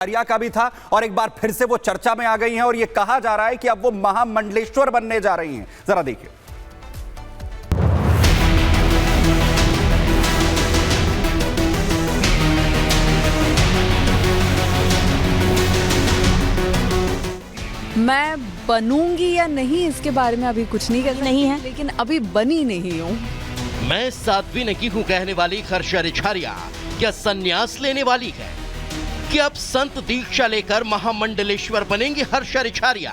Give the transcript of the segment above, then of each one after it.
आर्या का भी था और एक बार फिर से वो चर्चा में आ गई हैं और ये कहा जा रहा है कि अब वो महामंडलेश्वर बनने जा रही हैं। जरा देखिए। मैं बनूंगी या नहीं इसके बारे में अभी कुछ नहीं कर नहीं है, लेकिन अभी बनी नहीं हूँ। मैं साध्वी नहीं हूँ कहने वाली हर्षा रिछारिया क्या संन्यास लेने वाली है? कि अब संत दीक्षा लेकर महामंडलेश्वर बनेंगी हर्षा रिछारिया?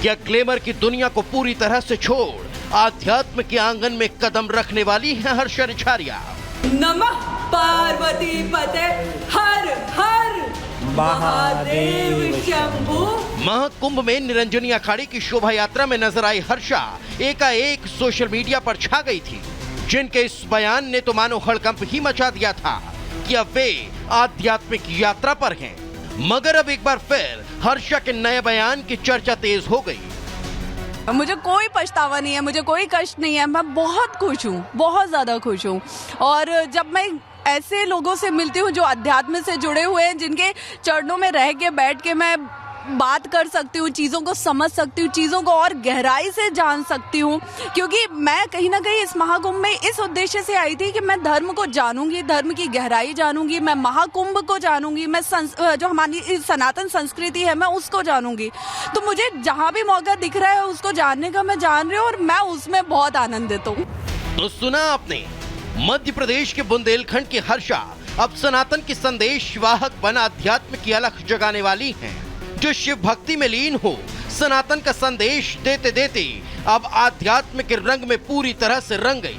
क्या ग्लैमर की दुनिया को पूरी तरह से छोड़ आध्यात्म के आंगन में कदम रखने वाली है हर्षा रिछारिया? नमः पार्वती पते हर हर महादेव शंभु। महाकुंभ में निरंजनी अखाड़े की शोभा यात्रा में नजर आई हर्षा एकाएक सोशल मीडिया पर छा गई थी, जिनके इस बयान ने तो मानो हड़कंप ही मचा दिया था कि अब वे आध्यात्मिक यात्रा पर हैं। मगर अब एक बार फिर हर्षा के नए बयान की चर्चा तेज हो गई। मुझे कोई पछतावा नहीं है, मुझे कोई कष्ट नहीं है, मैं बहुत खुश हूँ, बहुत ज्यादा खुश हूँ। और जब मैं ऐसे लोगों से मिलती हूँ जो अध्यात्म से जुड़े हुए हैं, जिनके चरणों में रह के बैठ के मैं बात कर सकती हूँ, चीज़ों को समझ सकती हूँ, चीज़ों को और गहराई से जान सकती हूँ, क्योंकि मैं कहीं ना कहीं इस महाकुंभ में इस उद्देश्य से आई थी कि मैं धर्म को जानूंगी, धर्म की गहराई जानूंगी, मैं महाकुंभ को जानूंगी, मैं जो हमारी सनातन संस्कृति है मैं उसको जानूंगी। तो मुझे जहाँ भी मौका दिख रहा है उसको जानने का मैं जान रही हूँ और मैं उसमें बहुत आनंदित हूँ। तो सुना आपने, मध्य प्रदेश के बुंदेलखंड की हर्षा अब सनातन की संदेश वाहक बन अध्यात्म की अलख जगाने वाली हैं, जो शिव भक्ति में लीन हो सनातन का संदेश देते देते अब आध्यात्म के रंग में पूरी तरह से रंग गई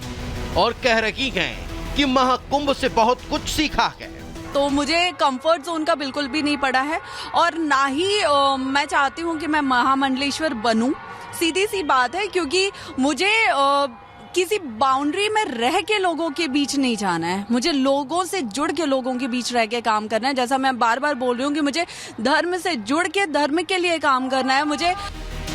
और कह रही हैं कि महाकुंभ से बहुत कुछ सीखा है। तो मुझे कंफर्ट जोन का बिल्कुल भी नहीं पड़ा है और ना ही मैं चाहती हूँ कि मैं महामंडलेश्वर बनूं। सीधी सी बात है, क्योंकि मुझे किसी बाउंड्री में रह के लोगों के बीच नहीं जाना है, मुझे लोगों से जुड़ के लोगों के बीच रह के काम करना है। जैसा मैं बार बार बोल रही हूँ कि मुझे धर्म से जुड़ के धर्म के लिए काम करना है। मुझे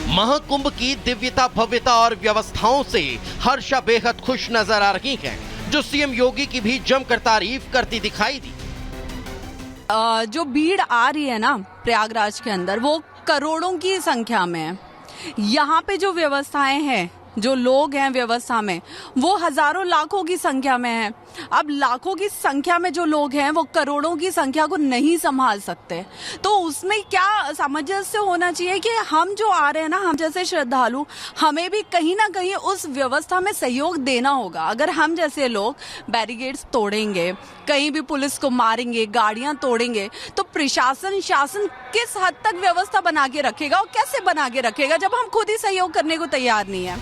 महाकुंभ की दिव्यता, भव्यता और व्यवस्थाओं से हर्षा बेहद खुश नजर आ रही हैं, जो सीएम योगी की भी जमकर तारीफ करती दिखाई दी। जो भीड़ आ रही है ना प्रयागराज के अंदर, वो करोड़ों की संख्या में है। यहाँ पे जो व्यवस्थाएं हैं, जो लोग हैं व्यवस्था में, वो हजारों लाखों की संख्या में हैं। अब लाखों की संख्या में जो लोग हैं वो करोड़ों की संख्या को नहीं संभाल सकते। तो उसमें क्या सामंजस्य होना चाहिए कि हम जो आ रहे हैं ना, हम जैसे श्रद्धालु, हमें भी कहीं ना कहीं उस व्यवस्था में सहयोग देना होगा। अगर हम जैसे लोग बैरिकेड्स तोड़ेंगे, कहीं भी पुलिस को मारेंगे, गाड़ियां तोड़ेंगे, तो प्रशासन, शासन किस हद तक व्यवस्था बना के रखेगा और कैसे बना के रखेगा जब हम खुद ही सहयोग करने को तैयार नहीं है।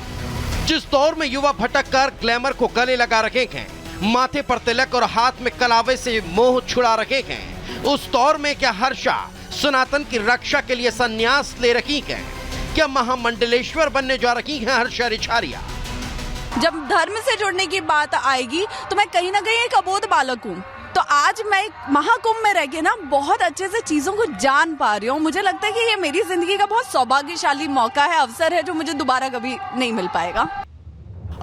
जिस दौर में युवा भटक कर ग्लैमर को गले लगा रखे हैं, माथे पर तिलक और हाथ में कलावे से मोह छुड़ा रखे हैं, उस दौर में क्या हर्षा सनातन की रक्षा के लिए संन्यास ले रही है? क्या महामंडलेश्वर बनने जा रही हैं हर्षा रिछारिया? जब धर्म से जुड़ने की बात आएगी तो मैं कहीं ना कहीं एक अबोध बालक हूँ। तो आज मैं महाकुंभ में रह के ना बहुत अच्छे से चीजों को जान पा रही हूँ। मुझे लगता है कि ये मेरी जिंदगी का बहुत सौभाग्यशाली मौका है, अवसर है, जो मुझे दोबारा कभी नहीं मिल पाएगा।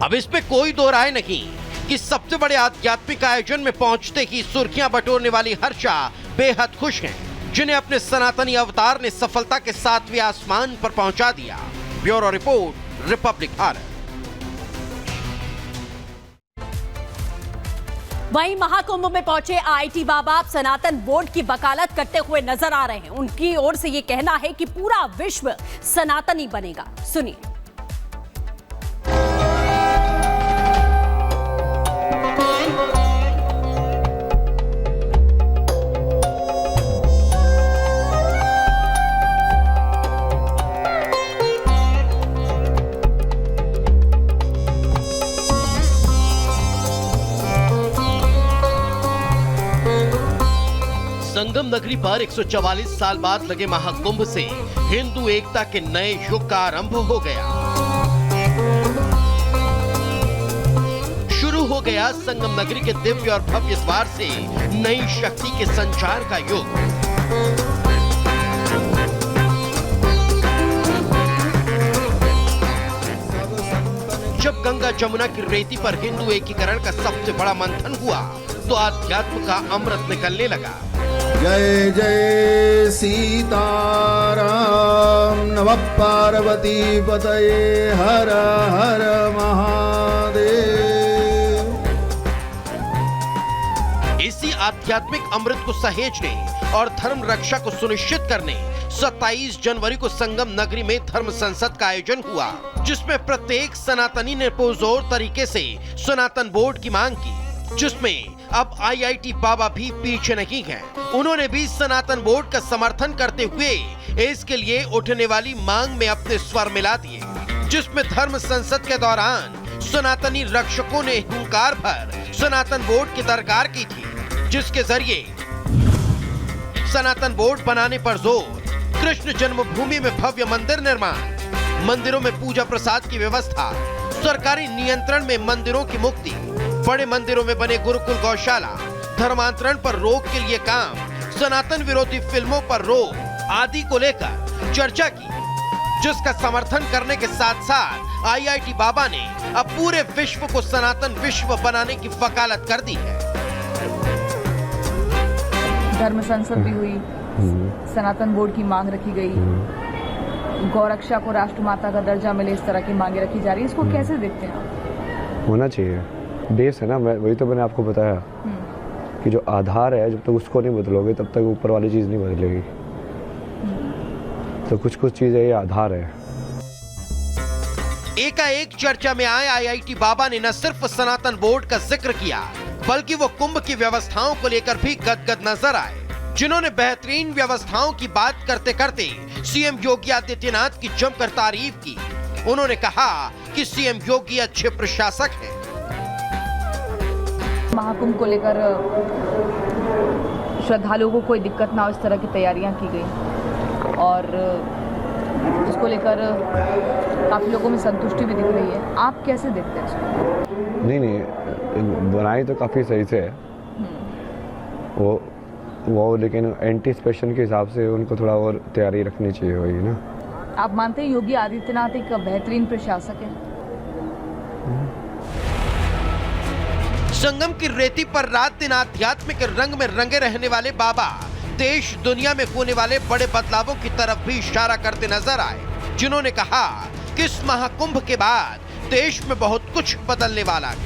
अब इस पे कोई दो राय नहीं कि सबसे बड़े आध्यात्मिक आयोजन में पहुंचते ही सुर्खियां बटोरने वाली हर्षा बेहद खुश हैं, जिन्हें अपने सनातनी अवतार ने सफलता के 7वें आसमान पर पहुंचा दिया। Bureau report, Republic Bharat. वहीं महाकुंभ में पहुंचे आईटी बाबा अब सनातन बोर्ड की वकालत करते हुए नजर आ रहे हैं। उनकी ओर से ये कहना है कि पूरा विश्व सनातनी बनेगा। सुनिए। संगम नगरी पर 144 साल बाद लगे महाकुंभ से हिंदू एकता के नए युग का आरंभ हो गया। शुरू हो गया संगम नगरी के दिव्य और भव्य द्वार से नई शक्ति के संचार का युग। जब गंगा जमुना की रेती पर हिंदू एकीकरण का सबसे बड़ा मंथन हुआ तो आध्यात्म का अमृत निकलने लगा। जय जय सीताराम नमः पार्वती पतये हर हर महादेव। इसी आध्यात्मिक अमृत को सहेजने और धर्म रक्षा को सुनिश्चित करने 27 जनवरी को संगम नगरी में धर्म संसद का आयोजन हुआ, जिसमें प्रत्येक सनातनी ने पुरजोर तरीके से सनातन बोर्ड की मांग की, जिसमें अब IIT बाबा भी पीछे नहीं हैं। उन्होंने भी सनातन बोर्ड का समर्थन करते हुए इसके लिए उठने वाली मांग में अपने स्वर मिला दिए, जिसमें धर्म संसद के दौरान सनातनी रक्षकों ने हुंकार भर सनातन बोर्ड की दरकार की थी, जिसके जरिए सनातन बोर्ड बनाने पर जोर, कृष्ण जन्मभूमि में भव्य मंदिर निर्माण, मंदिरों में पूजा प्रसाद की व्यवस्था, सरकारी नियंत्रण में मंदिरों की मुक्ति, बड़े मंदिरों में बने गुरुकुल गौशाला, धर्मांतरण पर रोक के लिए काम, सनातन विरोधी फिल्मों पर रोक आदि को लेकर चर्चा की, जिसका समर्थन करने के साथ साथ IIT बाबा ने अब पूरे विश्व को सनातन विश्व बनाने की वकालत कर दी है। धर्म संसद भी हुई, सनातन बोर्ड की मांग रखी गई, गौरक्षा को राष्ट्रमाता का दर्जा मिले, इस तरह की मांगे रखी जा रही है। इसको कैसे देखते हैं आप? होना चाहिए, बेस है ना, वही तो मैंने आपको बताया कि जो आधार है जब तक उसको नहीं बदलोगे तब तक ऊपर वाली चीज नहीं बदलेगी। तो कुछ कुछ चीजें ये आधार है। एकाएक चर्चा में आए IIT बाबा ने न सिर्फ सनातन बोर्ड का जिक्र किया, बल्कि वो कुंभ की व्यवस्थाओं को लेकर भी गदगद नजर आए, जिन्होंने बेहतरीन व्यवस्थाओं की बात करते करते CM योगी आदित्यनाथ की जमकर तारीफ की। उन्होंने कहा कि CM योगी अच्छे प्रशासक हैं। महाकुंभ को लेकर श्रद्धालुओं को कोई दिक्कत ना हो, इस तरह की तैयारियां की गई और इसको लेकर काफी लोगों में संतुष्टि भी दिख रही है। आप कैसे देखते हैं इसको? नहीं, बनाई तो काफी सही से है वो लेकिन एंटीसिपेशन के हिसाब से उनको थोड़ा और तैयारी रखनी चाहिए, वही ना। आप मानते हैं योगी आदित्यनाथ एक बेहतरीन प्रशासक है? संगम की रेती पर रात दिन आध्यात्मिक रंग में रंगे रहने वाले बाबा देश दुनिया में होने वाले बड़े बदलावों की तरफ भी इशारा करते नजर आए, जिन्होंने कहा कि इस महाकुंभ के बाद देश में बहुत कुछ बदलने वाला है।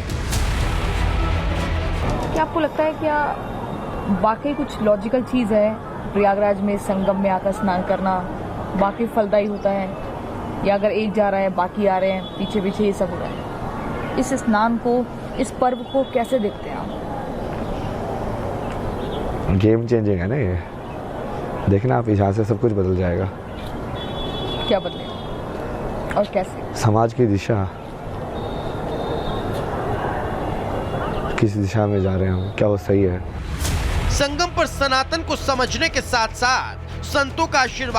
क्या आपको लगता है क्या वाकई कुछ लॉजिकल चीज है प्रयागराज में संगम में आकर स्नान करना वाकई फलदायी होता है, या अगर एक जा रहा है बाकी आ रहे हैं, पीछे पीछे ये सब हो रहा है? इस स्नान को, इस पर्व को कैसे देखते हैं आप? गेम चेंजिंग है ना ये, देखना आप, यहाँ से सब कुछ बदल जाएगा। क्या बदलेगा और कैसे? समाज की दिशा, किस दिशा में जा रहे हैं हम, क्या वो सही है? संगम पर सनातन को समझने के साथ साथ संतों का आशीर्वाद